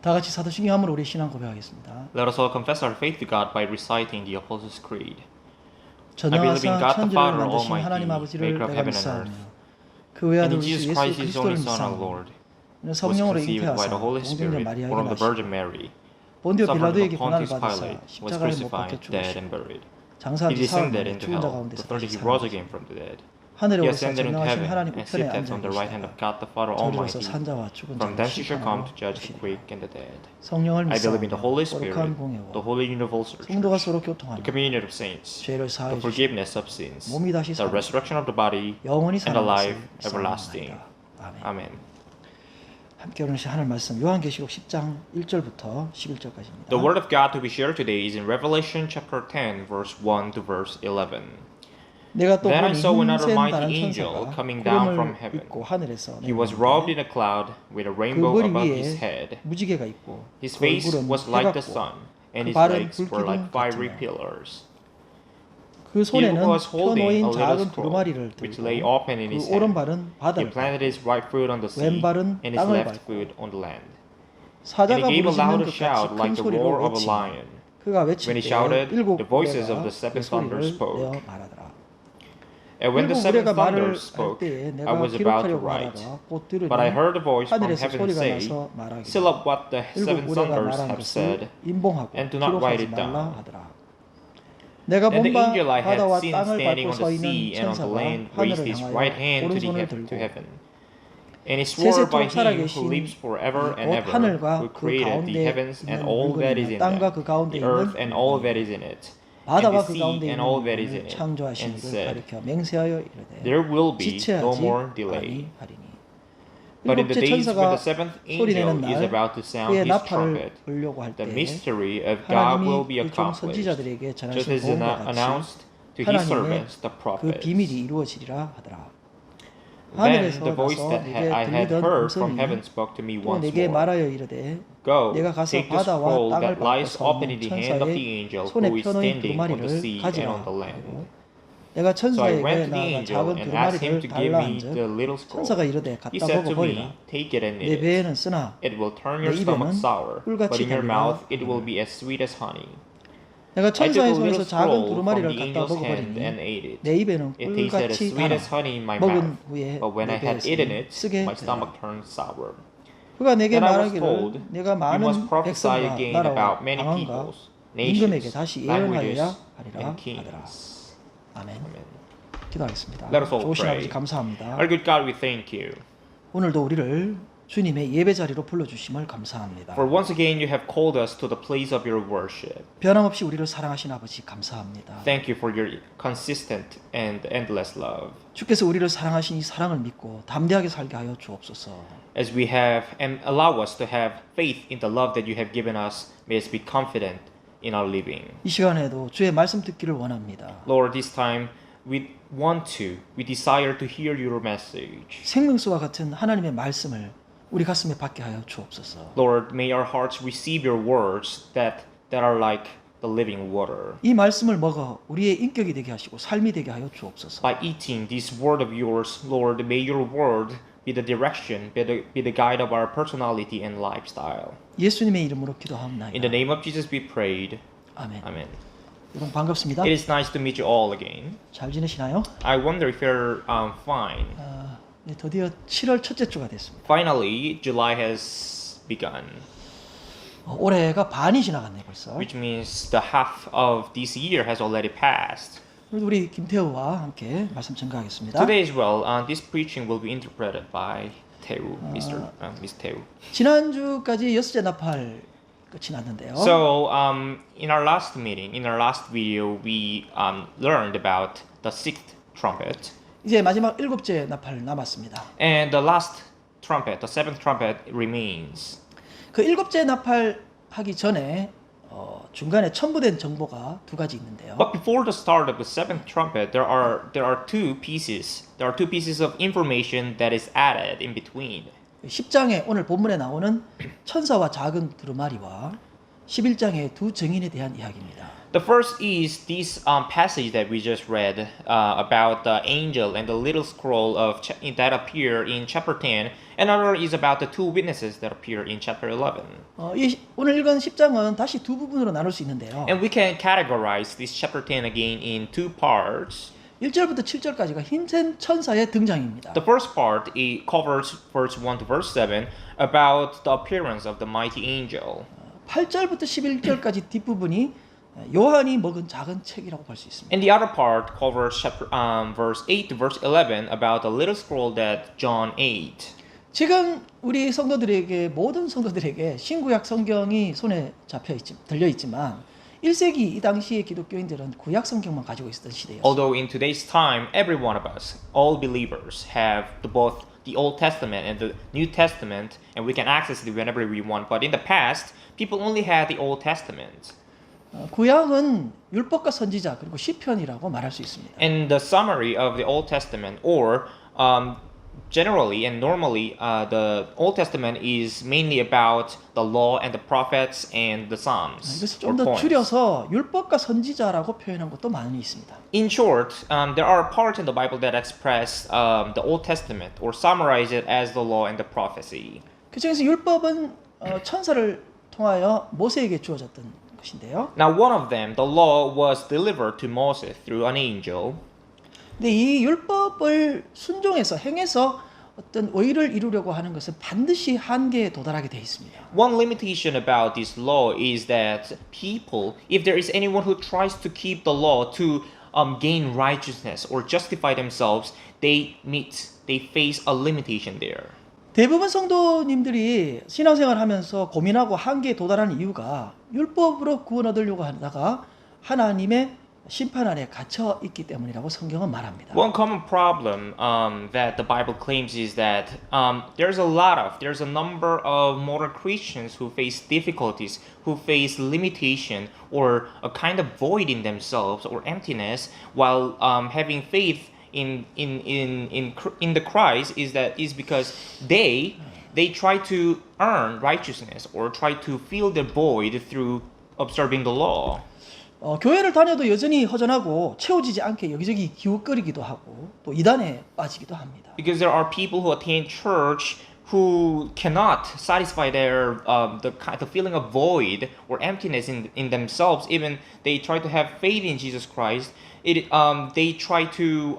다 같이 사도신경함으로 우리 신앙 고백하겠습니다. Let us all confess our faith to God by reciting the Apostles' Creed. 전능하사 천지를 만드신 Almighty, 하나님 아버지를 maker of 내가 heaven and 믿사오며 earth, 그 외아들 and in 우리 주 Jesus 예수 Christ, His 그리스도를 only Son, our 믿사오며 Lord, 이는 was 성령으로 conceived by 잉태하사 the Holy 동정녀 Spirit, 마리아에게 born of the 나시고 Virgin Mary, 본디오 suffered 빌라도에게 under 고난을 Pontius 받으사 Pilate, was 십자가에 못 crucified, 박혀 dead, 죽으시고 and buried. 장사한 He 지 사흘 descended 만에 into 죽은 자 hell. 가운데서 The third day 다시 He rose 살아나시고 again from the dead. 하늘에 He 오르사 ascended into 전능하신 heaven 하나님 and 우편에 sitteth 앉아 on the right hand 계시다가 of God the Father 저리로서 Almighty. 산자와 죽은 From 자를 thence He shall come 심판하러 to judge the 오시리라. quick and the dead. 성령을 I believe in the Holy 믿사오며 Spirit, 거룩한 the 공예와 Holy Universal 성도가 Church, 서로 the 교통하며 communion of saints, 죄를 the 사하여 주시고 forgiveness of sins, 몸이 다시 the 살아 resurrection of the body, 영원히 and the 사는 life 것을 everlasting. 믿사옵나이다. 아멘. Amen. 함께 오늘 하늘 말씀 요한계시록 10장 1절부터 11절까지입니다. The word of God to be shared today is in Revelation chapter 10, verse 1 to verse 11. 내가 또 Then I 보니 saw another 흰센 mighty 다른 angel 천사가 coming down from 구름을 heaven. 입고 하늘에서 He was 내려오는데 robed in a cloud with a 그 rainbow 머리 above his 위에 head. 무지개가 있고 His 그 face 얼굴은 was like the 해같고 sun, and 그 his 발은 legs were like 불기둥 fiery 같으며 pillars. 그 He 손에는 was holding a 펴놓인 little 작은 scroll, 두루마리를 which 들고 lay open in his 그 hand. 오른발은 He 바다를 planted 밟고 his right foot on the sea, 왼발은 and his 땅을 left 밟고 foot on the land. And 사자가 he gave a 부르짖는 louder 것 같이 shout 큰 like the 소리로 roar of a 외치니 lion. 그가 외칠 When he 때 shouted, 일곱 the voices 무리가 of the 그 seven 소리를 thunders spoke. 내어 말하더라. And when the 일곱 seven 무리가 말을 thunders 할 spoke, 때에 I 내가 was about to 기록하려고 write, 하다가 곧 들으니 but I heard a voice from 하늘에서 heaven 소리가 say, 나서 말하기를 seal up what the 일곱 seven 무리가 thunders 말한 have 것을 said, 임봉하고 and do not write 기록하지 it 말라 down. 하더라. 내가 Then the 본바 angel I had 바다와 seen 땅을 standing 밟고 on 서 the 있는 sea and on the 천사가 land raised 하늘을 his right 향하여 hand 오른손을 to 들고 heaven. And he swore by 세세토록 him who 살아계신 lives forever and 곧 ever, 하늘과 who 그 created the 가운데 heavens and 있는 all that is 물건이나 in 땅과 그 them, 가운데 the earth 있는 and all 물건이나 that is in it, and the 바다와 그 sea 가운데 and 있는 all that is 물건을 in it, 창조하신 and 이를 said, 가리켜 맹세하여 이르되 there will be no 지체하지 more delay. 아니하리니. But in the 일곱째 days when 천사가 the seventh 소리내는 angel is 날 about to sound 그의 his 나팔을 trumpet, 불려고 할 the 때 mystery of God will be 하나님이 그종 accomplished, 선지자들에게 just 전하신 as 보험과 같이 announced to his 하나님의 servants, the 그 prophets. 비밀이 이루어지리라 하더라. Then 하늘에서 the voice 나서 that 내게 I had 들리던 heard from 음성이 heaven spoke to me 또 once 내게 more. 말하여 이르되 Go, 내가 가서 take the 바다와 scroll 땅을 that 밟고 lies 서 open in 있는 the hand of the 천사의 angel 손에 who is 펴놓인 standing on the 두루마리를 sea and 가지라 on the land. 하고 내가 So I 천사에게 went to the 나아가 angel 작은 and asked him 두루마리를 to give me 달라한즉 the little scroll. 천사가 이르되 He 갖다 said to 먹어버리라. me, take it and 내 eat it. 배에는 쓰나 It will turn 내 your stomach 입에는 sour, but 꿀같이 in your 달리라 mouth it 하더라. will be as sweet as honey. 내가 I took a 천사의 little 손에서 작은 scroll from 두루마리를 the 갖다 angel's hand 먹어버리니 and ate it. 내 입에는 It tasted as 꿀같이 sweet 달아 as honey in my mouth, 먹은 후에 but when I 내 had eaten 배에서 it, 쓰게 my 되더라. stomach turned sour. 그가 내게 Then I was told, 말하기를 내가 you must 많은 prophesy 백성과 again 나라와 about many 방언과 peoples, 임금에게 nations, 다시 languages, 예언하여야 하리라 and 하더라. kings. 아멘. Amen. 기도하겠습니다. Let us all 좋으신 pray. 아버지 감사합니다. Our good God, we thank you. 오늘도 우리를 주님의 예배 자리로 불러주심을 감사합니다. For once again you have called us to the place of your worship. 변함없이 우리를 사랑하신 아버지 감사합니다. Thank you for your consistent and endless love. 주께서 우리를 사랑하신 이 사랑을 믿고 담대하게 살게 하여 주옵소서. As we have and allow us to have faith in the love that you have given us, may us be confident in our living. 이 시간에도 주의 말씀 듣기를 원합니다. Lord, this time we desire to hear your message. 생명수와 같은 하나님의 말씀을 우리 가슴에 받게 하여 주옵소서. Lord, may our hearts receive your words that are like the living water. 이 말씀을 먹어 우리의 인격이 되게 하시고 삶이 되게 하여 주옵소서. By eating this word of yours, Lord, may your word be the direction, be the guide of our personality and lifestyle. 예수님의 이름으로 In the 기도합니다. name of Jesus we prayed. 아멘. Amen. 여러분 반갑습니다. It is nice to meet you all again. 잘 지내시나요? I wonder if you're fine. 네, 드디어 7월 첫째 주가 됐습니다. Finally, July has begun, 올해가 반이 지나갔네 벌써. which means the half of this year has already passed. 오늘도 우리 김태우와 함께 말씀 전가하겠습니다. Today as well, this preaching will be interpreted by Teu, Miss Teu. 지난주까지 여섯째 나팔 끝이 났는데요. So, in our last meeting, in our last video, we learned about the sixth trumpet, 이제 마지막 일곱째 나팔 남았습니다. and the last trumpet, the seventh trumpet, remains. 그 일곱째 나팔 하기 전에 중간에 첨부된 정보가 두 가지 있는데요. But before the start of the seventh trumpet, there are two pieces. There are two pieces of information that is added in between. 10장에 오늘 본문에 나오는 천사와 작은 두루마리와 11장의 두 증인에 대한 이야기입니다. The first is this passage that we just read about the angel and the little scroll that appear in chapter 10. Another is about the two witnesses that appear in chapter 11. 오늘 읽은 10장은 다시 두 부분으로 나눌 수 있는데요. And we can categorize this chapter 10 again in two parts. 1절부터 7절까지가 힘센 천사의 등장입니다. The first part it covers verse 1 to verse 7 about the appearance of the mighty angel. 8절부터 11절까지 뒷부분이 요한이 먹은 작은 책이라고 볼 수 있습니다. And the other part covers verse 8 to verse 11 about the little scroll that John ate. 지금 우리 성도들에게 모든 성도들에게 신구약 성경이 손에 들려 있지만 1세기 이 당시의 기독교인들은 구약 성경만 가지고 있었던 시대였어요. Although in today's time, every one of us, all believers, have both the Old Testament and the New Testament, and we can access it whenever we want. But in the past, people only had the Old Testament. 구약은 율법과 선지자 그리고 시편이라고 말할 수 있습니다. And the summary of the Old Testament, or generally and normally, the Old Testament is mainly about the law and the prophets and the Psalms. 이것을 or 좀 더 poems. 줄여서 율법과 선지자라고 표현한 것도 많이 있습니다. In short, there are parts in the Bible that express the Old Testament or summarize it as the law and the prophecy. 그 중에서 율법은 천사를 통하여 모세에게 주어졌던 것인데요. Now, one of them, the law, was delivered to Moses through an angel. 근데 이 율법을 순종해서 행해서 어떤 의를 이루려고 하는 것은 반드시 한계에 도달하게 되어 있습니다. One limitation about this law is that people, if there is anyone who tries to keep the law to gain righteousness or justify themselves, they face a limitation there. 대부분 성도님들이 신앙생활 하면서 고민하고 한계에 도달하는 이유가 율법으로 구원 얻으려고 하다가 하나님의 심판 안에 갇혀 있기 때문이라고 성경은 말합니다. One common problem that the Bible claims is that there's a number of modern Christians who face difficulties, who face limitation or a kind of void in themselves or emptiness while having faith in the Christ is because they try to earn righteousness or try to fill the void through observing the law. 교회를 다녀도 여전히 허전하고 채워지지 않게 여기저기 기웃거리기도 하고 또 이단에 빠지기도 합니다. Because there are people who attend church who cannot satisfy their the feeling of void or emptiness in themselves. Even they try to have faith in Jesus Christ. They try to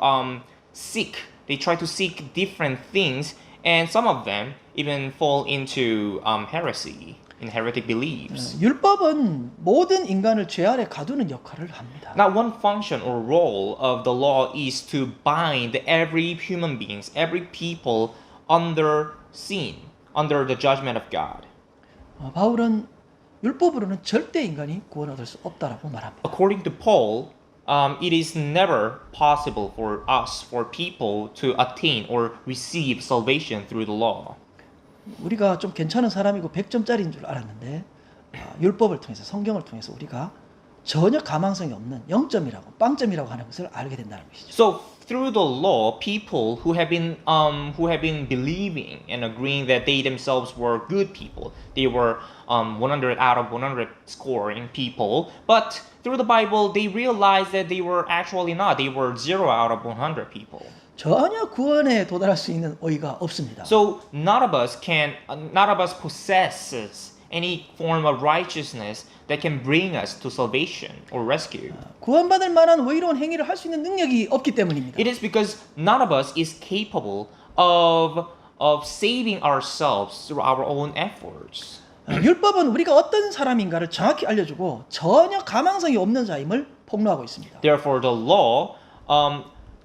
seek different things, and some of them even fall into heresy. In heretic beliefs. 율법은 모든 인간을 죄 아래 가두는 역할을 합니다. Now, one function or role of the law is to bind every human beings, every people under sin, under the judgment of God. 바울은 율법으로는 절대 인간이 구원 얻을 수 없다라고 말합니다. According to Paul, it is never possible for us, for people, to attain or receive salvation through the law. 우리가 좀 괜찮은 사람이고 100점짜리인 줄 알았는데 율법을 통해서 성경을 통해서 우리가 전혀 가망성이 없는 0점이라고 빵점이라고 하는 것을 알게 된다는 것이죠. So through the law, people who have been believing and agreeing that they themselves were good people, they were 100 out of 100 scoring people, but through the Bible, they realized that they were actually not. They were 0 out of 100 people. 전혀 구원에 도달할 수 있는 의가 없습니다. So none of us possesses any form of righteousness that can bring us to salvation or rescue. 구원받을 만한 의로운 행위를 할 수 있는 능력이 없기 때문입니다. It is because none of us is capable of saving ourselves through our own efforts. 율법은 우리가 어떤 사람인가를 정확히 알려주고 전혀 가망성이 없는 자임을 폭로하고 있습니다. Therefore, the law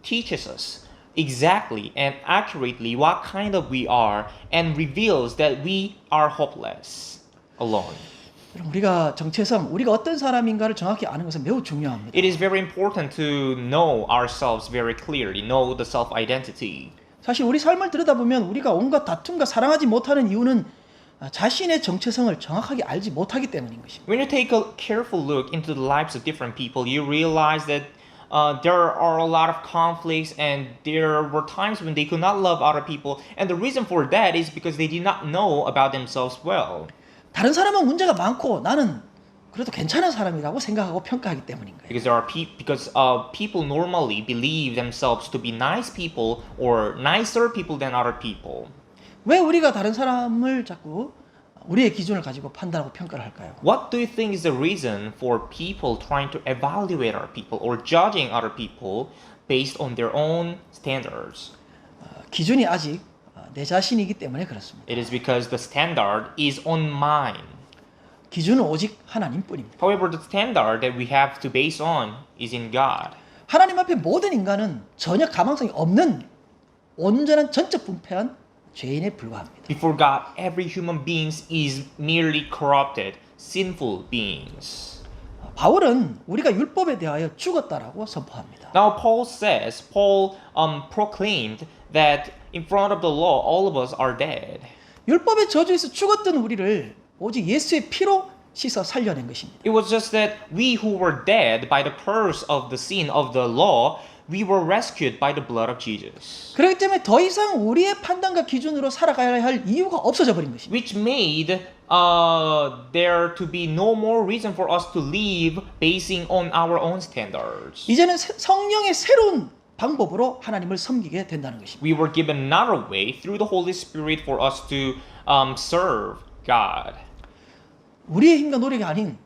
teaches us exactly and accurately what kind of we are and reveals that we are hopeless alone. 우리가 정체성, 우리가 어떤 사람인가를 정확히 아는 것은 매우 중요합니다. It is very important to know ourselves very clearly, know the self-identity. 사실 우리 삶을 들여다보면 우리가 온갖 다툼과 사랑하지 못하는 이유는 자신의 정체성을 정확하게 알지 못하기 때문인 것입니다. When you take a careful look into the lives of different people, you realize that there are a lot of conflicts and there were times when they could not love other people. And the reason for that is because they did not know about themselves well. 다른 사람은 문제가 많고 나는 그래도 괜찮은 사람이라고 생각하고 평가하기 때문인 거예요. Because people normally believe themselves to be nice people or nicer people than other people. 왜 우리가 다른 사람을 자꾸 우리의 기준을 가지고 판단하고 평가를 할까요? What do you think is the reason for people trying to evaluate other people or judging other people based on their own standards? 기준이 아직 내 자신이기 때문에 그렇습니다. It is because the standard is on mine. 기준은 오직 하나님뿐입니다. However, the standard that we have to base on is in God. 하나님 앞에 모든 인간은 전혀 가망성이 없는 온전한 전적 분패한 죄인에 불과합니다. Before God, every human being is merely corrupted, sinful beings. 바울은 우리가 율법에 대하여 죽었다라고 선포합니다. Now Paul proclaimed that in front of the law, all of us are dead. 율법의 저주에서 죽었던 우리를 오직 예수의 피로 씻어 살려낸 것입니다. It was just that we who were dead by the curse of the sin of the law, we were rescued by the blood of Jesus. 그렇기 때문에 더 이상 우리의 판단과 기준으로 살아가야 할 이유가 없어져 버린 것입니다. Which made there to be no more reason for us to live basing on our own standards. 이제는 성령의 새로운 방법으로 하나님을 섬기게 된다는 것입니다. We were given another way through the Holy Spirit for us to serve God. 우리의 힘과 노력이 아닌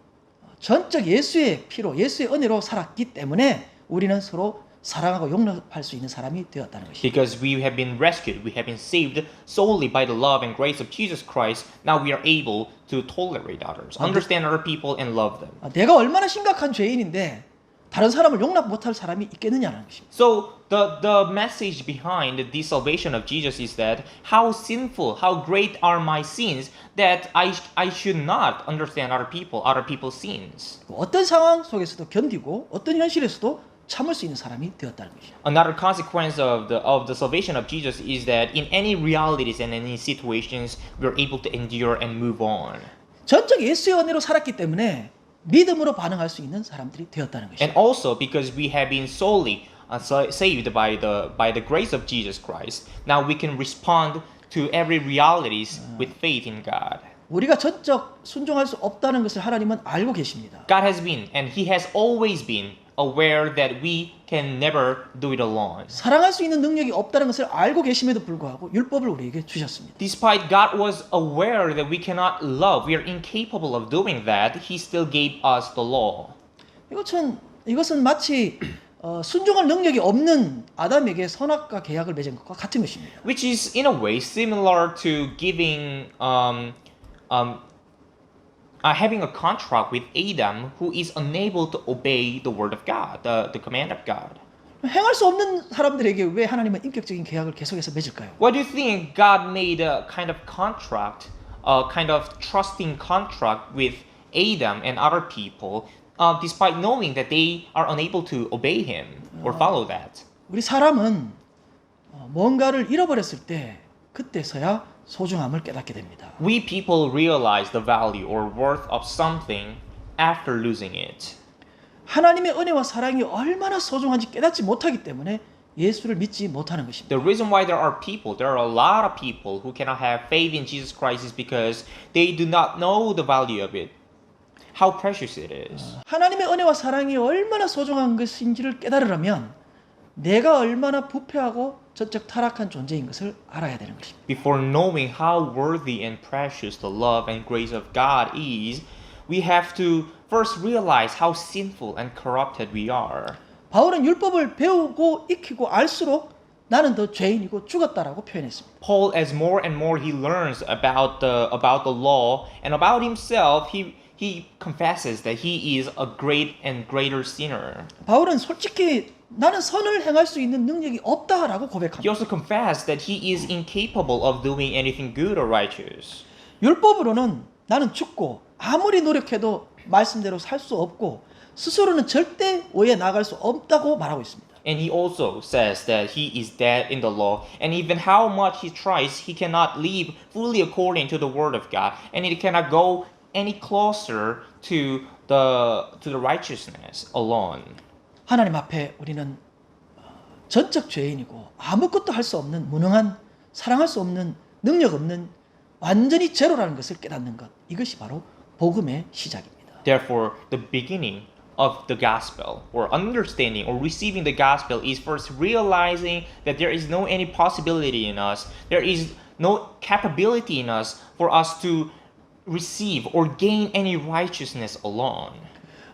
전적 예수의 피로 예수의 은혜로 살았기 때문에 우리는 서로 사랑하고 용납할 수 있는 사람이 되었다는 것입니다. Because we have been rescued, we have been saved solely by the love and grace of Jesus Christ. Now we are able to tolerate others, understand other people, and love them. 내가 얼마나 심각한 죄인인데 다른 사람을 용납 못할 사람이 있겠느냐는 것입니다. So the message behind the salvation of Jesus is that how sinful, how great are my sins that I should not understand other people's sins. 어떤 상황 속에서도 견디고 어떤 현실에서도 참을 수 있는 사람이 되었다는 것이죠. Another consequence of the salvation of Jesus is that in any realities and any situations we are able to endure and move on. 전적 예수의 은혜로 살았기 때문에 믿음으로 반응할 수 있는 사람들이 되었다는 것이죠. And also because we have been solely saved by the grace of Jesus Christ, now we can respond to every realities with faith in God. 우리가 전적 순종할 수 없다는 것을 하나님은 알고 계십니다. God has been and He has always been aware that we can never do it alone. 사랑할 수 있는 능력이 없다는 것을 알고 계심에도 불구하고 율법을 우리에게 주셨습니다. Despite God was aware that we cannot love, we are incapable of doing that, He still gave us the law. 이것은 마치 순종할 능력이 없는 아담에게 선악과 계약을 맺은 것과 같은 것입니다. Which is in a way similar to giving having a contract with Adam who is unable to obey the word of God, the command of God. 행할 수 없는 사람들에게 왜 하나님은 인격적인 계약을 계속해서 맺을까요? Why do you think God made a kind of contract, a kind of trusting contract with Adam and other people, despite knowing that they are unable to obey Him or follow that? 우리 사람은 뭔가를 잃어버렸을 때 그때서야 소중함을 깨닫게 됩니다. We people realize the value or worth of something after losing it. 하나님의 은혜와 사랑이 얼마나 소중한지 깨닫지 못하기 때문에 예수를 믿지 못하는 것입니다. The reason why there are a lot of people who cannot have faith in Jesus Christ is because they do not know the value of it, how precious it is. 하나님의 은혜와 사랑이 얼마나 소중한 것인지를 깨달으려면 내가 얼마나 부패하고 전적 타락한 존재인 것을 알아야 되는 것입니다. Before knowing how worthy and precious the love and grace of God is, we have to first realize how sinful and corrupted we are. 바울은 율법을 배우고 익히고 알수록 나는 더 죄인이고 죽었다라고 표현했습니다. Paul, as more and more he learns about the law and about himself, he confesses that he is a great and greater sinner. 바울은 솔직히 나는 선을 행할 수 있는 능력이 없다라고 He 고백합니다. also confessed that he is incapable of doing anything good or righteous. 율법으로는 나는 죽고 아무리 노력해도 말씀대로 살 수 없고 스스로는 절대 오해 나갈 수 없다고 말하고 있습니다. And he also says that he is dead in the law, and even how much he tries, he cannot live fully according to the word of God, and he cannot go any closer to the righteousness alone. 하나님 앞에 우리는 전적 죄인이고 아무것도 할 수 없는 무능한 사랑할 수 없는 능력 없는 완전히 제로라는 것을 깨닫는 것, 이것이 바로 복음의 시작입니다. Therefore, the beginning of the gospel or understanding or receiving the gospel is first realizing that there is no any possibility in us. There is no capability in us for us to receive or gain any righteousness alone.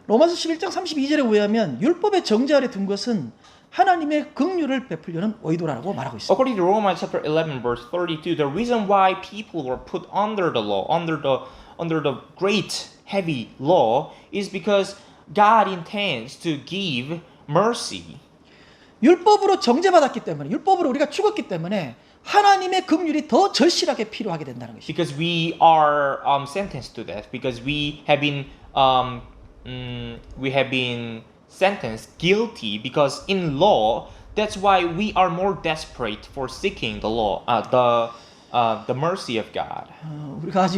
로마서 11장 32절에 의하면 율법의 정죄 아래 둔 것은 하나님의 긍휼을 베풀려는 의도라고 말하고 있습니다. According to Romans chapter 11 verse 32, the reason why people were put under the law, under the great heavy law is because God intends to give mercy. 율법으로 정죄받았기 때문에 율법으로 우리가 죽었기 때문에 하나님의 긍휼이 더 절실하게 필요하게 된다는 것입니다. Because we are sentenced to death, because we have been sentenced guilty, because in law, that's why we are more desperate for seeking the law, the mercy of God.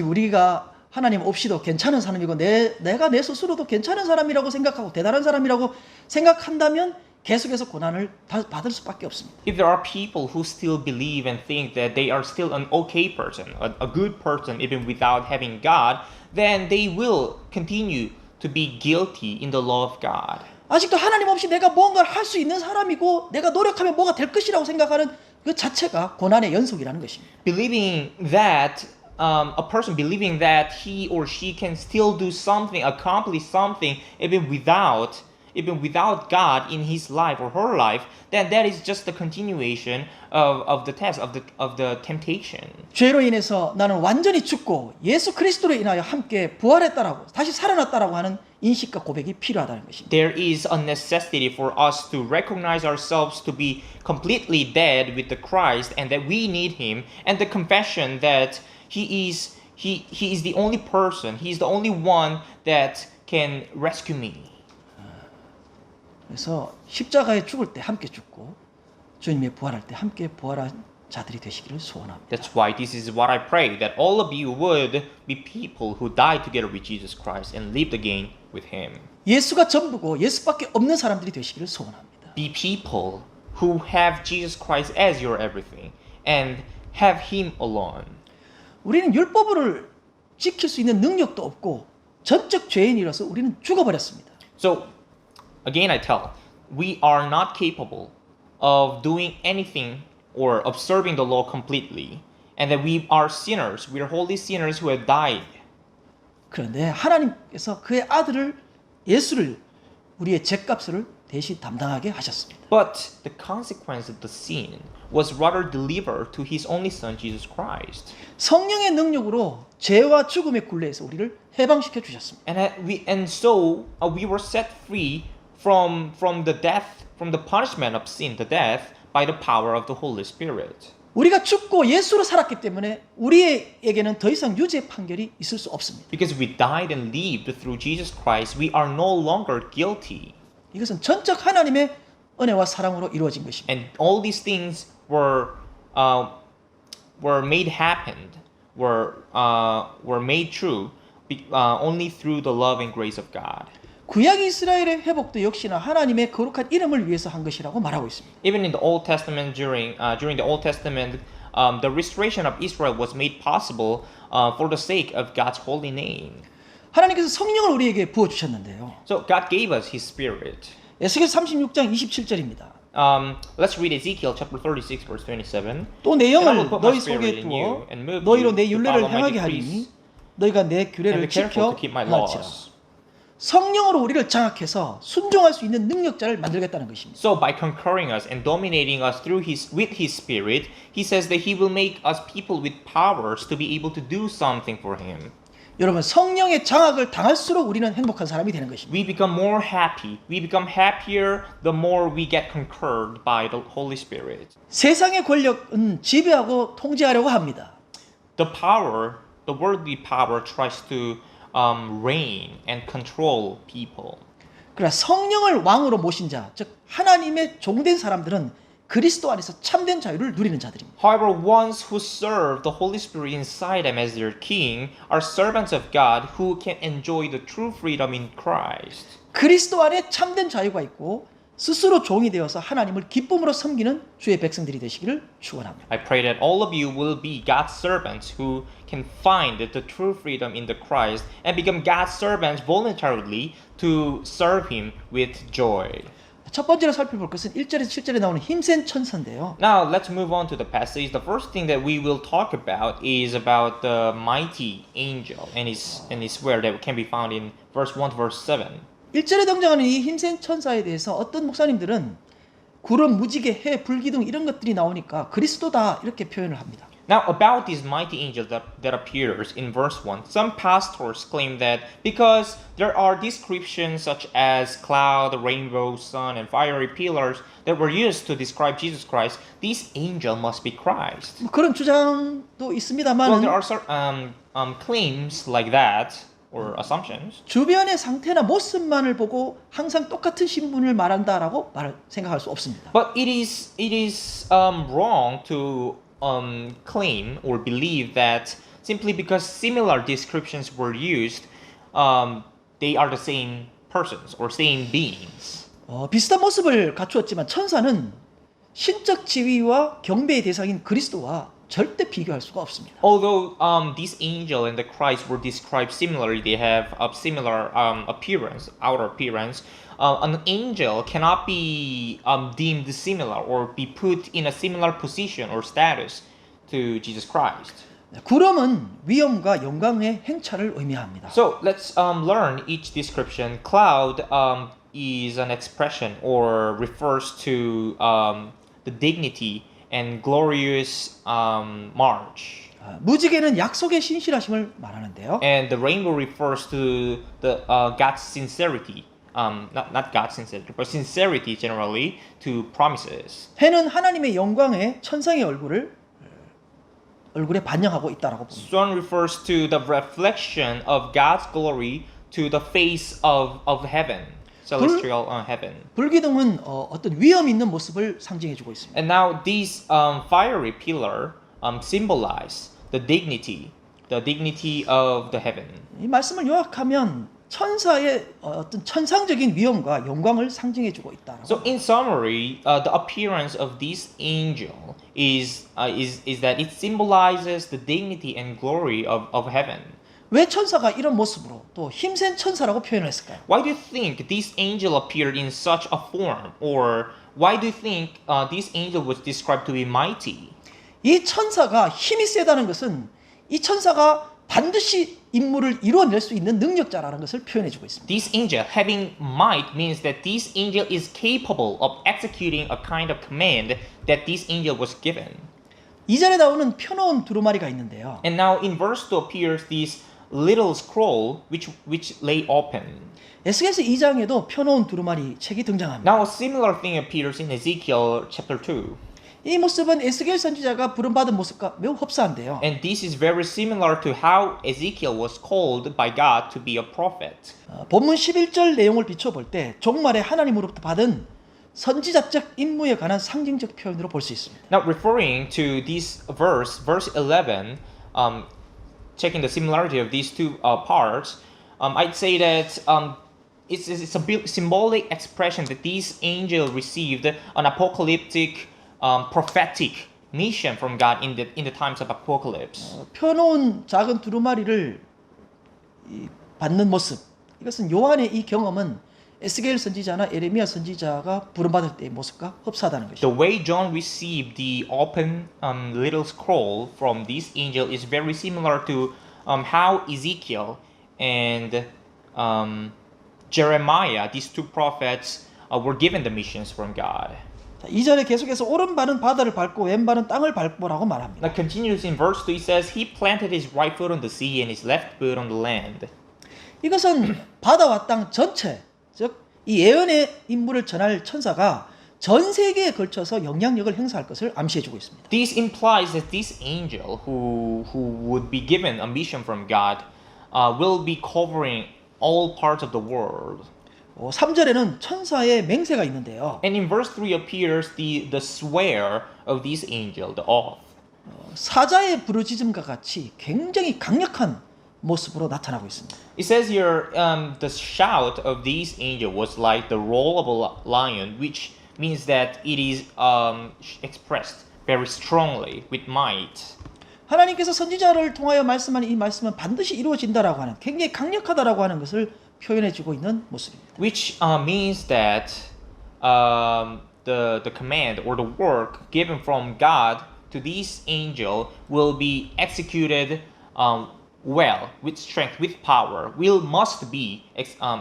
우리가 하나님 없이도 괜찮은 사람이고 내가 내 스스로도 괜찮은 사람이라고 생각하고 대단한 사람이라고 생각한다면 계속해서 고난을 받을 수밖에 없습니다. If there are people who still believe and think that they are still an okay person, a good person even without having God, then they will continue to be guilty in the law of God. 아직도 하나님 없이 내가 뭔가를 할 수 있는 사람이고 내가 노력하면 뭐가 될 것이라고 생각하는 그 자체가 고난의 연속이라는 것입니다. Believing that a person believing that he or she can still do something, accomplish something even without God in his life or her life, then that is just the continuation of the test of the temptation. 죄로 인해서 나는 완전히 죽고 예수 그리스도로 인하여 함께 부활했다라고 다시 살아났다라고 하는 인식과 고백이 필요하다는 것입니다. There is a necessity for us to recognize ourselves to be completely dead with the Christ and that we need him, and the confession that he is the only person, he is the only one that can rescue me. 그래서 십자가에 죽을 때 함께 죽고 주님의 부활할 때 함께 부활한 자들이 되시기를 소원합니다. That's why this is what I pray, that all of you would be people who die together with Jesus Christ and live again with him. 예수가 전부고 예수밖에 없는 사람들이 되시기를 소원합니다. Be people who have Jesus Christ as your everything and have him alone. 우리는 율법을 지킬 수 있는 능력도 없고 전적 죄인이라서 우리는 죽어버렸습니다. So again I tell, we are not capable of doing anything or observing the law completely, and that we are sinners, we are holy sinners who have died. 그런데 하나님께서 그의 아들을 예수를 우리의 죄값을 대신 담당하게 하셨습니다. But the consequence of the sin was rather delivered to his only son Jesus Christ. 성령의 능력으로 죄와 죽음의 굴레에서 우리를 해방시켜 주셨습니다. And so we were set free from the death, from the punishment of sin, the death, by the power of the Holy Spirit. 우리가 죽고 예수로 살았기 때문에 우리에게는 더 이상 유죄 판결이 있을 수 없습니다. Because we died and lived through Jesus Christ, we are no longer guilty. 이것은 전적 하나님의 은혜와 사랑으로 이루어진 것입니다. And all these things were made happen, were made true only through the love and grace of God. 구약 이스라엘의 회복도 역시나 하나님의 거룩한 이름을 위해서 한 것이라고 말하고 있습니다. Even in the Old Testament, during the Old Testament, the restoration of Israel was made possible for the sake of God's holy name. 하나님께서 성령을 우리에게 부어 주셨는데요. So God gave us His Spirit. 에스겔 36장 27절입니다. Let's read Ezekiel chapter 36, verse 27. 또 내 And I 영을 will put my 너희 spirit 속에 in you 두어 and move 너희로 you 내 to 율례를 follow my 행하게 decrees 하리니 너희가 내 and 규례를 be careful 지켜 to keep my 행할지라. laws. 성령으로 우리를 장악해서 순종할 수 있는 능력자를 만들겠다는 것입니다. So by conquering us and dominating us with His Spirit, He says that He will make us people with powers to be able to do something for Him. 여러분 성령의 장악을 당할수록 우리는 행복한 사람이 되는 것입니다. We become more happy. We become happier the more we get conquered by the Holy Spirit. 세상의 권력은 지배하고 통제하려고 합니다. The worldly power tries to reign and control people. 그러나 성령을 왕으로 모신 자, 즉 하나님의 종된 사람들은 그리스도 안에서 참된 자유를 누리는 자들입니다. However, ones who serve the Holy Spirit inside them as their king are servants of God who can enjoy the true freedom in Christ. 그리스도 안에 참된 자유가 있고 스스로 종이 되어서 하나님을 기쁨으로 섬기는 주의 백성들이 되시기를 축원합니다. I pray that all of you will be God's servants who can find the true freedom in the Christ and become God's servants voluntarily to serve Him with joy. 첫 번째로 살펴볼 것은 1절에서 7절에 나오는 힘센 천사인데요. Now let's move on to the passage. The first thing that we will talk about is about the mighty angel and his word that can be found in verse 1 to verse 7. 1절에 등장하는 이 힘센 천사에 대해서 어떤 목사님들은 구름, 무지개, 해, 불기둥 이런 것들이 나오니까 그리스도다 이렇게 표현을 합니다. Now, about this mighty angel that appears in verse 1, some pastors claim that because there are descriptions such as cloud, rainbow, sun, and fiery pillars that were used to describe Jesus Christ, this angel must be Christ. 뭐 그런 주장도 Well, 있습니다만 there are claims like that, or assumptions. 주변의 상태나 모습만을 보고 항상 똑같은 신분을 말한다라고 생각할 수 없습니다. But it is wrong to claim or believe that simply because similar descriptions were used, they are the same persons or same beings. 비슷한 모습을 갖추었지만 천사는 신적 지위와 경배의 대상인 그리스도와 절대 비교할 수가 없습니다. Although this angel and the Christ were described similarly, they have a similar appearance, outer appearance. An angel cannot be deemed similar or be put in a similar position or status to Jesus Christ. 구름은 위엄과 영광의 행차를 의미합니다. So let's learn each description. Cloud is an expression or refers to the dignity and glorious march. 무지개는 약속의 신실하심을 말하는데요. And the rainbow refers to the God's sincerity. Not God's sincerity, but sincerity generally to promises. 해는 하나님의 영광에 천상의 얼굴에 반영하고 있다라고 봅니다. Sun refers to the reflection of God's glory to the face of heaven, celestial heaven. 불기둥은 어떤 위험 있는 모습을 상징해주고 있습니다. And now these fiery pillar symbolize the dignity of the heaven. 이 말씀을 요약하면 천사의 어떤 천상적인 위엄과 영광을 상징해주고 있다라고. So in summary, the appearance of this angel is that it symbolizes the dignity and glory of heaven. 왜 천사가 이런 모습으로 또 힘센 천사라고 표현을 했을까요? Why do you think this angel appeared in such a form, or why do you think this angel was described to be mighty? 이 천사가 힘이 세다는 것은 이 천사가 반드시 임무를 이루어낼 수 있는 능력자라는 것을 표현해주고 있습니다. This angel having might means that this angel is capable of executing a kind of command that this angel was given. 2절에 나오는 펴놓은 두루마리가 있는데요. And now in verse 2 appears this little scroll which lay open. 에스겔서 2장에도 펴놓은 두루마리 책이 등장합니다. Now a similar thing appears in Ezekiel chapter 2. 이 모습은 에스겔 선지자가 부름받은 모습과 매우 흡사한데요. And this is very similar to how Ezekiel was called by God to be a prophet. 본문 11절 내용을 비춰볼 때 종말에 하나님으로부터 받은 선지자적 임무에 관한 상징적 표현으로 볼 수 있습니다. Now referring to this verse 11, checking the similarity of these two parts, I'd say that it's a symbolic expression that this angel received an apocalyptic prophetic mission from God in the times of apocalypse. 펴놓은 작은 두루마리를 받는 모습. 이것은 요한의 이 경험은 에스겔 선지자나 에레미야 선지자가 부름받을 때의 모습과 흡사하다는 것이죠. The way John received the open little scroll from this angel is very similar to how Ezekiel and Jeremiah, these two prophets, were given the missions from God. 2절에 계속해서 오른발은 바다를 밟고 왼발은 땅을 밟고라고 말합니다. Now continues in verse 2, it says, He planted his right foot on the sea and his left foot on the land. 이것은 바다와 땅 전체, 즉 이 예언의 임무를 전할 천사가 전 세계에 걸쳐서 영향력을 행사할 것을 암시해주고 있습니다. This implies that this angel who would be given a mission from God will be covering all parts of the world. 3절에는 천사의 맹세가 있는데요. And in verse 3 appears the swear of this angel, the oath. 사자의 부르짖음과 같이 굉장히 강력한 모습으로 나타나고 있습니다. It says here, the shout of this angel was like the roar of a lion, which means that it is expressed very strongly with might. 하나님께서 선지자를 통하여 말씀하는 이 말씀은 반드시 이루어진다라고 하는 굉장히 강력하다라고 하는 것을 표현해주고 있는 모습입니다. Which means that the command or the work given from God to this angel will be executed well, with strength, with power, must be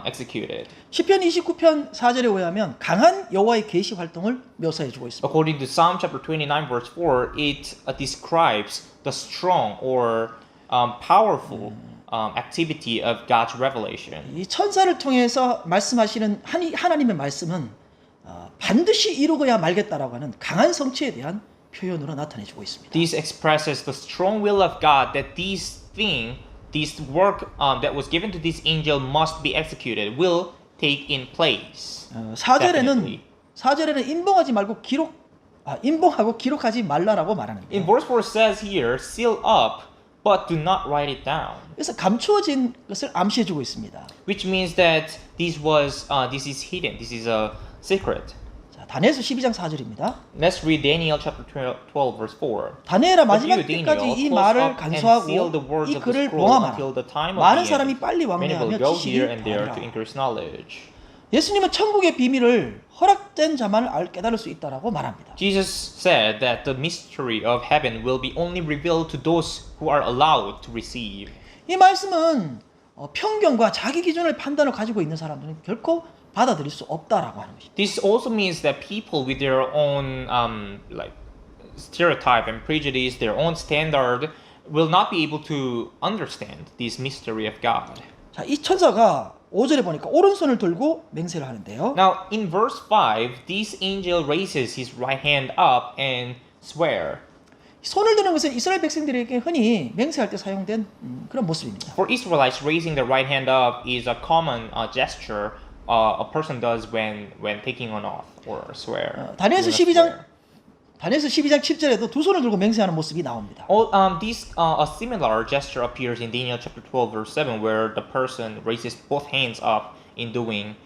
executed. 시편 29편 4절에 의하면 강한 여호와의 계시 활동을 묘사해주고 있습니다. According to Psalm chapter 29 verse 4, it describes the strong or powerful activity of God's revelation. 이 천사를 통해서 말씀하시는 하나님의 말씀은 반드시 이루어야 말겠다라고 하는 강한 성취에 대한 표현으로 나타내주고 있습니다. This expresses the strong will of God that this work that was given to this angel must be executed, will take in place. 4절에는 인봉하지 말고 인봉하고 기록하지 말라라고 말하는 In 거예요. verse 4 says here, seal up, but do not write it down. 그래서 감추어진 것을 암시해주고 있습니다. Which means that this is hidden, this is a secret. 자, 다니엘서 12장 4절입니다. Let's read Daniel chapter 12 verse 4. 다니엘아 But 마지막 you, 때까지 Daniel, 이 close 말을 up and seal the 간수하고 words 이 of the 글을 scroll 봉함하라. until the time of 많은 the 사람이 end. 빨리 Many will 왕래하며 go here 지식을 and there to 받으라. increase knowledge. 예수님은 천국의 비밀을 허락된 자만 깨달을 수 있다라고 말합니다. Jesus said that the mystery of heaven will be only revealed to those who are allowed to receive. 이 말씀은 편견과 자기 기준을 판단을 가지고 있는 사람들은 결코 받아들일 수 없다라고 하는 것입니다. This also means that people with their own like stereotype and prejudice, their own standard, will not be able to understand this mystery of God. 자, 이 천사가 5절에 보니까 오른손을 들고 맹세를 하는데요. Now, in verse 5, this angel raises his right hand up and swear. 손을 드는 것은 이스라엘 백성들에게 흔히 맹세할 때 사용된 그런 모습입니다. For Israelites, raising the right hand up is a common gesture a person does when taking an oath or swear. 다니엘서 Doing a 12장 7절에도 두 손을 들고 맹세하는 모습이 나옵니다. A similar gesture appears in Daniel chapter 12 verse 7 where the person raises both hands up in doing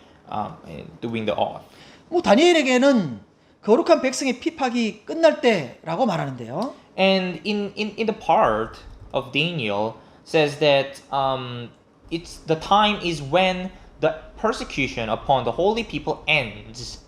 the oath. 뭐 다니엘에게는 거룩한 백성의 피팍이 끝날 때라고 말하는데요. And in the part of Daniel says that it's the time is when the persecution upon the holy people ends.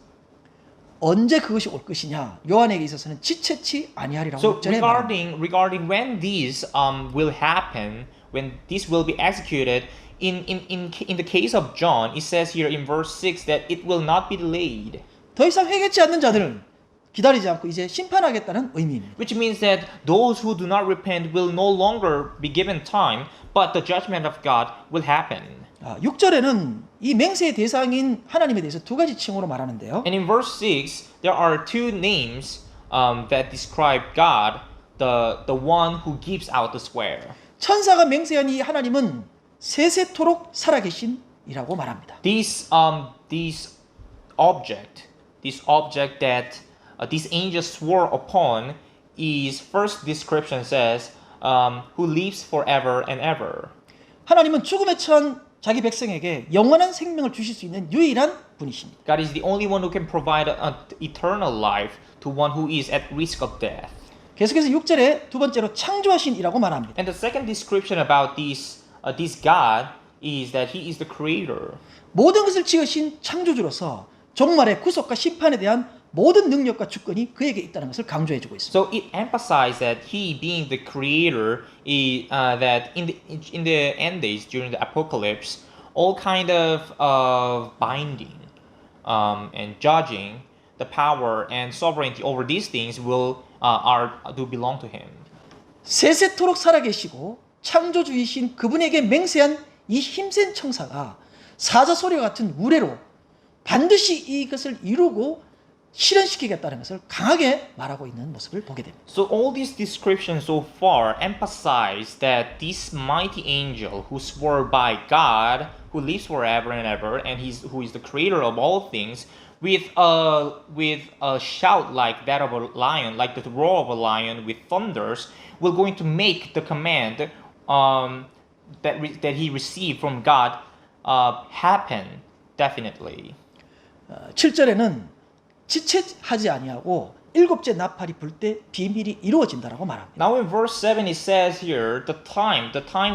언제 그것이 올 것이냐? 요한에게 있어서는 지체치 아니하리라고 So 6절에 말합니다. regarding when these will happen, when this will be executed, in the case of John, it says here in verse 6 that it will not be delayed. 더 이상 회개치 않는 자들을 기다리지 않고 이제 심판하겠다는 의미입니다. Which means that those who do not repent will no longer be given time, but the judgment of God will happen. 6절에는 이 맹세의 대상인 하나님에 대해서 두 가지 칭호로 말하는데요. And in verse 6, there are two names that describe God, the one who gives out the swear. 천사가 맹세한 이 하나님은 세세토록 살아계신이라고 말합니다. This object that this angel swore upon, is first description says, who lives forever and ever. 하나님은 죽음에 처한 자기 백성에게 영원한 생명을 주실 수 있는 유일한 분이십니다. God is the only one who can provide an eternal life to one who is at risk of death. 계속해서 6절에 두 번째로 창조하신이라고 말합니다. And the second description about this God is that He is the Creator. 모든 것을 지으신 창조주로서 종말의 구속과 심판에 대한 모든 능력과 주권이 그에게 있다는 것을 강조해주고 있습니다. So it emphasizes that He, being the Creator, that in the end days during the apocalypse, all kind of binding and judging, the power and sovereignty over these things do belong to Him. 세세토록 살아계시고 창조주이신 그분에게 맹세한 이 힘센 청사가 사자소리와 같은 우레로 반드시 이것을 이루고 실현시키겠다는 것을 강하게 말하고 있는 모습을 보게 됩니다. So all these descriptions so far emphasize that this mighty angel who swore by God, who lives forever and ever, and who is the creator of all things, with a shout like that of a lion, like the roar of a lion with thunders, will going to make the command that he received from God happen definitely. 7절에는 지체하지 아니하고 일곱째 나팔이 불 때 비밀이 이루어진다라고 말합니다. Now in verse 7 it says here, the time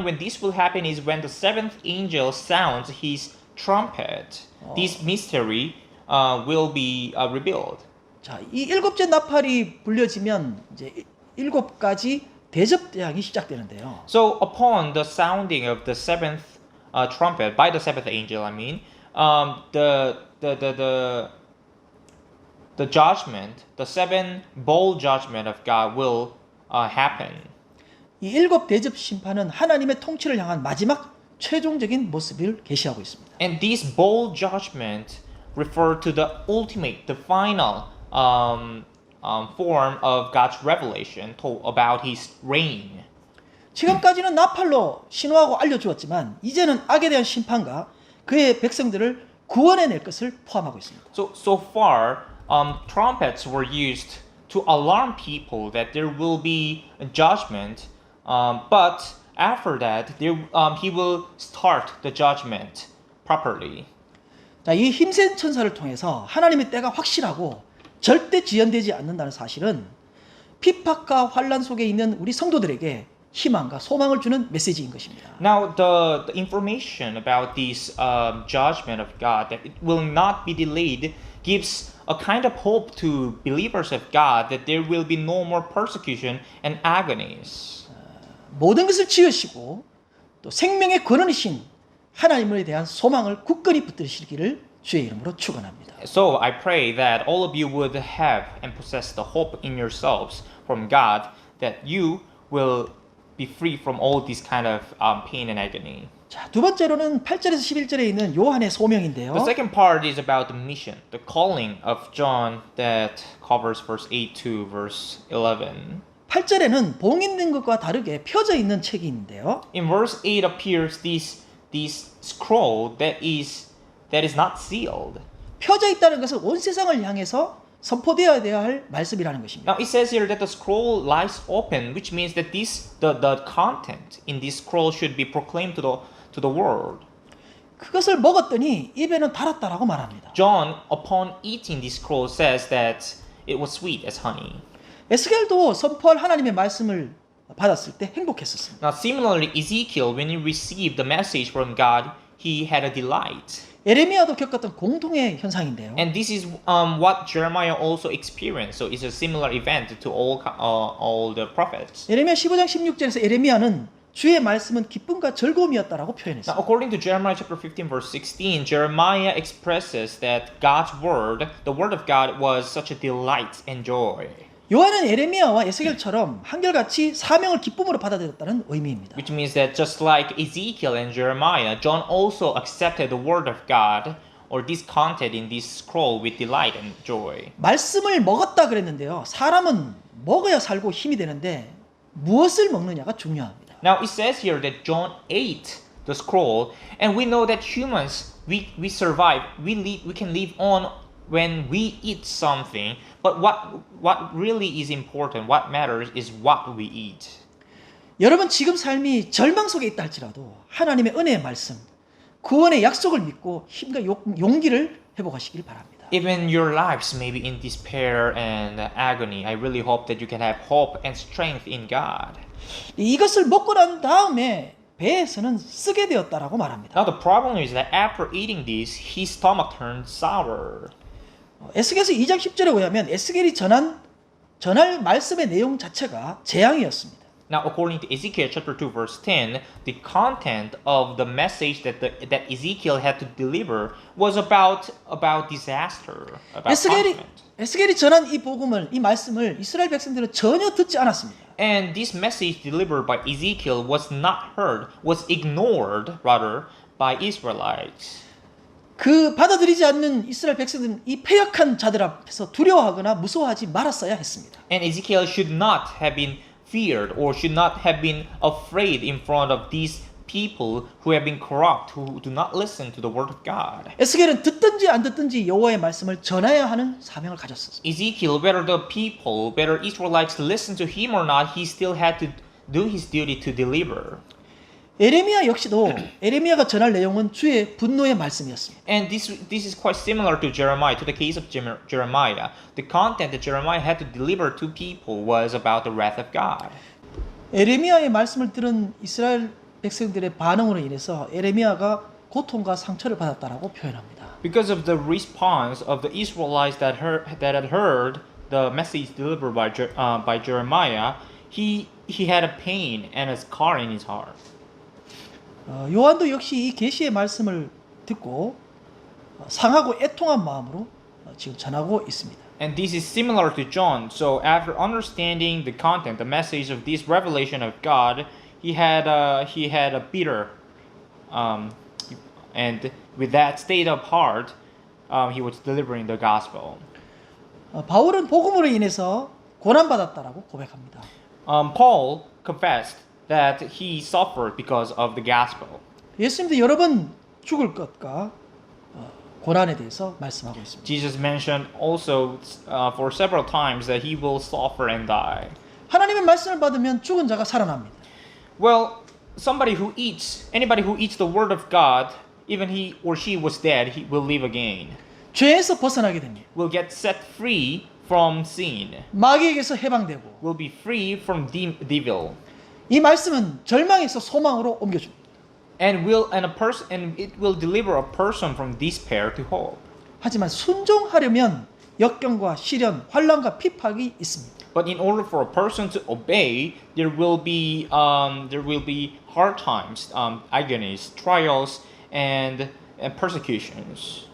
when this will happen is when the seventh angel sounds his trumpet. This mystery will be revealed. 자, 이 일곱째 나팔이 불려지면 이제 일곱 가지 대접 대항이 시작되는데요. So upon the sounding of the seventh trumpet by the seventh angel, I mean, the judgment, the seven bowl judgment of God will happen. 이 일곱 대접 심판은 하나님의 통치를 향한 마지막 최종적인 모습을 계시하고 있습니다. And this bowl judgment refer to the ultimate, the final form of God's revelation about His reign. 지금까지는 나팔로 신호하고 알려주었지만 이제는 악에 대한 심판과 그의 백성들을 구원해낼 것을 포함하고 있습니다. So far, trumpets were used to alarm people that there will be a judgment, but after that, He will start the judgment properly. 자, 이 힘센 천사를 통해서 하나님의 때가 확실하고 절대 지연되지 않는다는 사실은 핍박과 환란 속에 있는 우리 성도들에게 희망과 소망을 주는 메시지인 것입니다. Now, the information about this judgment of God, that it will not be delayed, gives a kind of hope to believers of God that there will be no more persecution and agonies. 모든 것을 지으시고 또 생명의 근원이신 하나님에 대한 소망을 굳건히 붙드시기를 주의 이름으로 축원합니다. So I pray that all of you would have and possess the hope in yourselves from God that you will be free from all this kind of pain and agony. 자, 두 번째로는 8절에서 11절에 있는 요한의 소명인데요. The second part is about the mission, the calling of John that covers verse 8 to verse 11. 8절에는 봉인된 것과 다르게 펴져 있는 책이 있는데요. In verse 8 appears this scroll that is not sealed. 펴져 있다는 것은 온 세상을 향해서 선포되어야 할 말씀이라는 것입니다. Now it says here that the scroll lies open, which means that the content in this scroll should be proclaimed to the world. 그것을 먹었더니 입에는 달았다라고 말합니다. John, upon eating this scroll, says that it was sweet as honey. 에스겔도 선포할 하나님의 말씀을 받았을 때 행복했었습니다. Now similarly, Ezekiel, when he received the message from God, he had a delight. 에레미야도 겪었던 공통의 현상인데요. And this is what Jeremiah also experienced. So it's a similar event to all the prophets. 에레미야 15장 16절에서 에레미야는 주의 말씀은 기쁨과 즐거움이었다라고 Now, 표현했습니다. according to Jeremiah chapter 15, verse 16, Jeremiah expresses that God's word, the word of God, was such a delight and joy. 요한은 에레미야와 에스겔처럼 한결같이 사명을 기쁨으로 받아들였다는 의미입니다. Which means that just like Ezekiel and Jeremiah, John also accepted the word of God or this content in this scroll with delight and joy. 말씀을 먹었다 그랬는데요. 사람은 먹어야 살고 힘이 되는데 무엇을 먹느냐가 중요합니다. Now it says here that John ate the scroll, and we know that humans we survive, we can live on when we eat something. But what really is important, what matters is what we eat. 여러분 지금 삶이 절망 속에 있다 할지라도 하나님의 은혜의 말씀, 구원의 약속을 믿고 힘과 용기를 회복하시길 바랍니다. Even your lives may be in despair and agony, I really hope that you can have hope and strength in God. 이것을 먹고 난 다음에 배에서는 쓰게 되었다라고 말합니다. Now the problem is that after eating this, his stomach turned sour. 에스겔서 2장 10절에 의하면 에스겔이 전할 말씀의 내용 자체가 재앙이었습니다. Now, according to Ezekiel chapter 2, verse 10, the content of the message that Ezekiel had to deliver was about disaster, about punishment. 에스겔이 전한 이 복음을, 이 말씀을 이스라엘 백성들은 전혀 듣지 않았습니다. And this message delivered by Ezekiel was not heard, was ignored rather by Israelites. 그 받아들이지 않는 이스라엘 백성들은 이 패역한 자들 앞에서 두려워하거나 무서워하지 말았어야 했습니다. And Ezekiel should not have been feared or should not have been afraid in front of these people who have been corrupt, who do not listen to the word of God. 에스겔은 듣든지 안 듣든지 여호와의 말씀을 전해야 하는 사명을 가졌습니다. Ezekiel, whether the people, whether Israelites listen to him or not, he still had to do his duty to deliver. 에레미야 역시도 에레미야가 전할 내용은 주의 분노의 말씀이었습니다. And this is quite similar to Jeremiah, to the case of Jeremiah. The content that Jeremiah had to deliver to people was about the wrath of God. 에레미야의 말씀을 들은 이스라엘 백성들의 반응으로 인해서 에레미야가 고통과 상처를 받았다라고 표현합니다. Because of the response of the Israelites that had heard the message delivered by Jeremiah, he had a pain and a scar in his heart. 요한도 역시 이 계시의 말씀을 듣고 상하고 애통한 마음으로 지금 전하고 있습니다. And this is similar to John. So after understanding the content, the message of this revelation of God, he had a bitter, and with that state of heart, he was delivering the gospel. 바울은 복음으로 인해서 고난받았다라고 고백합니다. Paul confessed that he suffered because of the gospel. 예수님도 여러 번 죽을 것과 고난에 대해서 말씀하고 있습니다. Jesus mentioned also for several times that he will suffer and die. 하나님의 말씀을 받으면 죽은 자가 살아납니다. Well, anybody who eats the word of God, even he or she was dead, he will live again. 죄에서 벗어나게 됩니다. Will get set free from sin. 마귀에게서 해방되고 Will be free from devil. 이 말씀은 절망에서 소망으로 옮겨줍니다. And it will deliver a person from despair to hope. 하지만 순종하려면 역경과 시련, 환난과 핍박이 있습니다. But in order for a person to obey, there will be hard times, agonies, trials, and persecutions.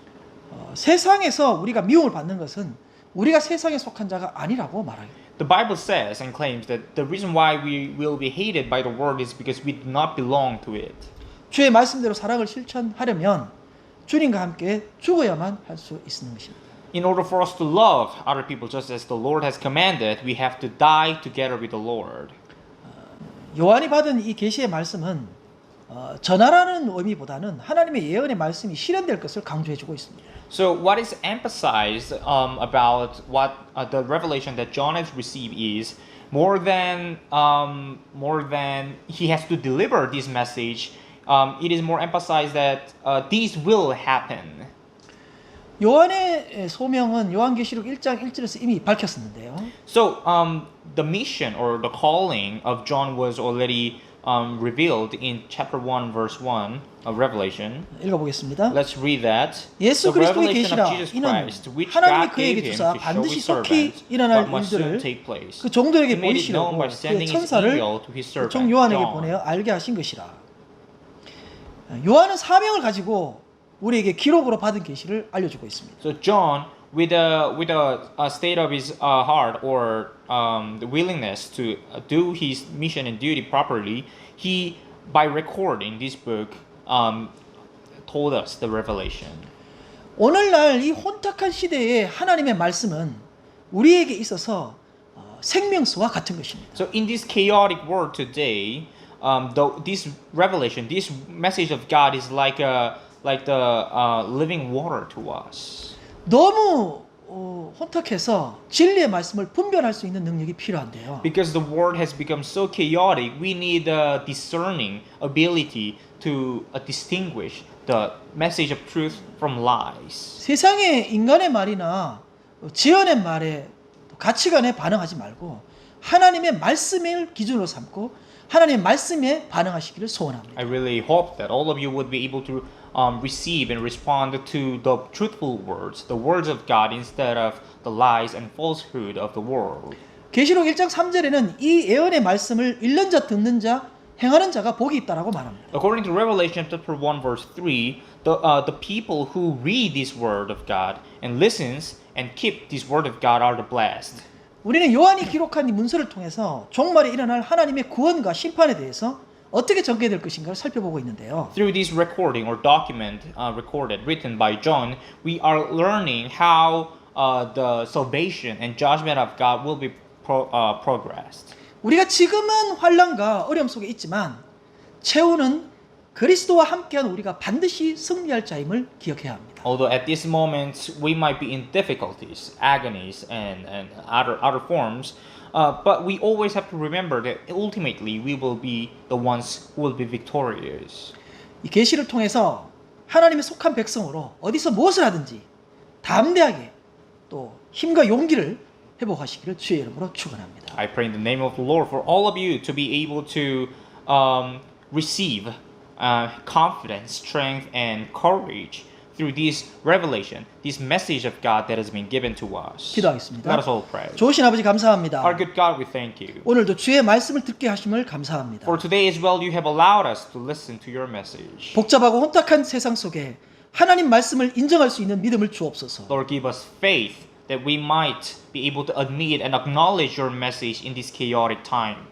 세상에서 우리가 미움을 받는 것은 우리가 세상에 속한 자가 아니라고 말합니다. The Bible says and claims that the reason why we will be hated by the world is because we do not belong to it. 주의 말씀대로 사랑을 실천하려면 주님과 함께 죽어야만 할 수 있는 것입니다. In order for us to love other people just as the Lord has commanded, we have to die together with the Lord. 요한이 받은 이 계시의 말씀은 전하라는 의미보다는 하나님의 예언의 말씀이 실현될 것을 강조해주고 있습니다. So what is emphasized about what the revelation that John has received is more than he has to deliver this message. It is more emphasized that these will happen. 요한의 소명은 요한계시록 1장 1절에서 이미 밝혔었는데요. So the mission or the calling of John was already revealed in chapter 1 verse 1 of Revelation. 읽어보겠습니다. Let's read that. 예수 The 그리스도의 revelation 계시라 of Jesus 이는 Christ, which 하나님이 God 그에게 gave him 주사 to show 반드시 his 속히 servants 일어날 what must soon 일들을 take place. 그 종들에게 He made it known 보이시려고 by 그의 sending his 천사를 angel to his servant 종 요한에게 John. 보내어 알게 하신 것이라. 요한은 사명을 가지고 우리에게 기록으로 받은 계시를 알려주고 있습니다. So John, with a state of his heart or the willingness to do his mission and duty properly, he, by recording this book, told us the revelation. 오늘날 이 혼탁한 시대에 하나님의 말씀은 우리에게 있어서 생명수와 같은 것입니다. So in this chaotic world today, this revelation, this message of God is like the living water to us. 너무 혼탁해서 진리의 말씀을 분별할 수 있는 능력이 필요한데요. Because the world has become so chaotic, we need a discerning ability to distinguish the message of truth from lies. 세상의 인간의 말이나 지연의 말에 가치관에 반응하지 말고 하나님의 말씀을 기준으로 삼고 하나님의 말씀에 반응하시기를 소원합니다. I really hope that all of you would be able to receive and respond to the truthful words, the words of God, instead of the lies and falsehood of the world. 계시록 1장 3절에는 이 예언의 말씀을 읽는 자, 듣는 자, 행하는 자가 복이 있다라고 말합니다. According to Revelation chapter 1 verse 3, the people who read this word of God and listens and keep this word of God are the blessed. 우리는 요한이 기록한 이 문서를 통해서 종말에 일어날 하나님의 구원과 심판에 대해서 어떻게 전개될 것인가를 살펴보고 있는데요. Through this recording or document written by John, we are learning how the salvation and judgment of God will be progressed. 우리가 지금은 환난과 어려움 속에 있지만 최후는 그리스도와 함께한 우리가 반드시 승리할 자임을 기억해야 합니다. Although at this moment we might be in difficulties, agonies, and other forms, But we always have to remember that ultimately we will be the ones who will be victorious. 이 계시를 통해서 하나님의 속한 백성으로 어디서 무엇을 하든지 담대하게 또 힘과 용기를 회복하시기를 주의 이름으로 축원합니다. I pray in the name of the Lord for all of you to be able to receive confidence, strength, and courage through this revelation, this message of God that has been given to us. 기도하겠습니다. Let us all pray. 좋으신 아버지 감사합니다. Our good God, we thank you. 오늘도 주의 말씀을 듣게 하심을 감사합니다. For today as well, you have allowed us to listen to your message. 복잡하고 혼탁한 세상 속에 하나님 말씀을 인정할 수 있는 믿음을 주옵소서. Lord, give us faith that we might be able to admit and acknowledge your message in this chaotic time.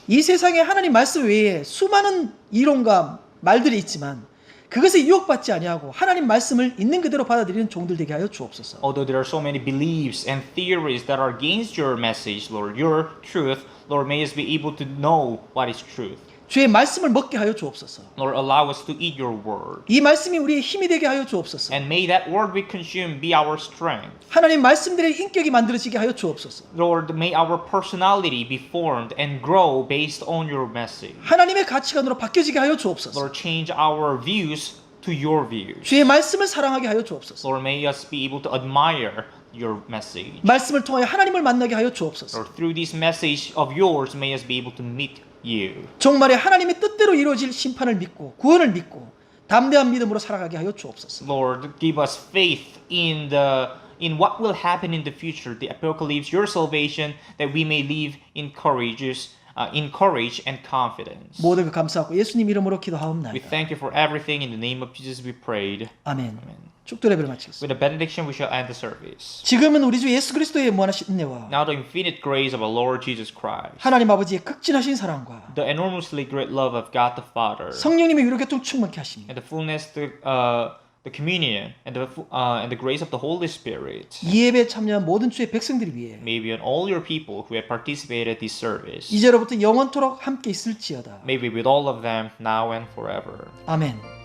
이 세상에 하나님 말씀 외에 수많은 이론과 말들이 있지만 그것에 유혹받지 아니하고 하나님 말씀을 있는 그대로 받아들이는 종들 되게 하여 주옵소서. Although there are so many beliefs and theories that are against your message, Lord, your truth, Lord, may us be able to know what is truth. 주의 말씀을 먹게 하여 주옵소서. Lord, allow us to eat your word. 이 말씀이 우리의 힘이 되게 하여 주옵소서. And may that word we consume be our strength. 하나님 말씀들의 인격이 만들어지게 하여 주옵소서. Lord, may our personality be formed and grow based on your message. 하나님의 가치관으로 바뀌어지게 하여 주옵소서. Lord, change our views to your views. 주의 말씀을 사랑하게 하여 주옵소서. Lord, may us be able to admire your message. 말씀을 통하여 하나님을 만나게 하여 주옵소서. Lord, through this message of yours, may us be able to meet you. 종말에 하나님의 뜻대로 이루어질 심판을 믿고 구원을 믿고 담대한 믿음으로 살아가게 하여 주옵소서. Lord, give us faith in what will happen in the future, the apocalypse, your salvation, that we may live in courage and confidence. 모든 것 감사하고 예수님 이름으로 We 기도하옵나이다. thank you for everything. In the name of Jesus, we prayed. 아멘. Amen. 축도 예배를 마치겠습니다. With a benediction, we shall end the service. 지금은 우리 주 예수 그리스도의 무한하신 은혜와 Now the infinite grace of our Lord Jesus Christ, 하나님 아버지의 극진하신 사랑과 the enormously great love of God the Father, 성령님의 위로교통 충만케 하시며 and the fullness, the communion, and the grace of the Holy Spirit 이 예배에 참여한 모든 주의 백성들을 위해 may be on all your people who have participated in this service. 이제로부터 영원토록 함께 있을지어다. May be with all of them now and forever. 아멘.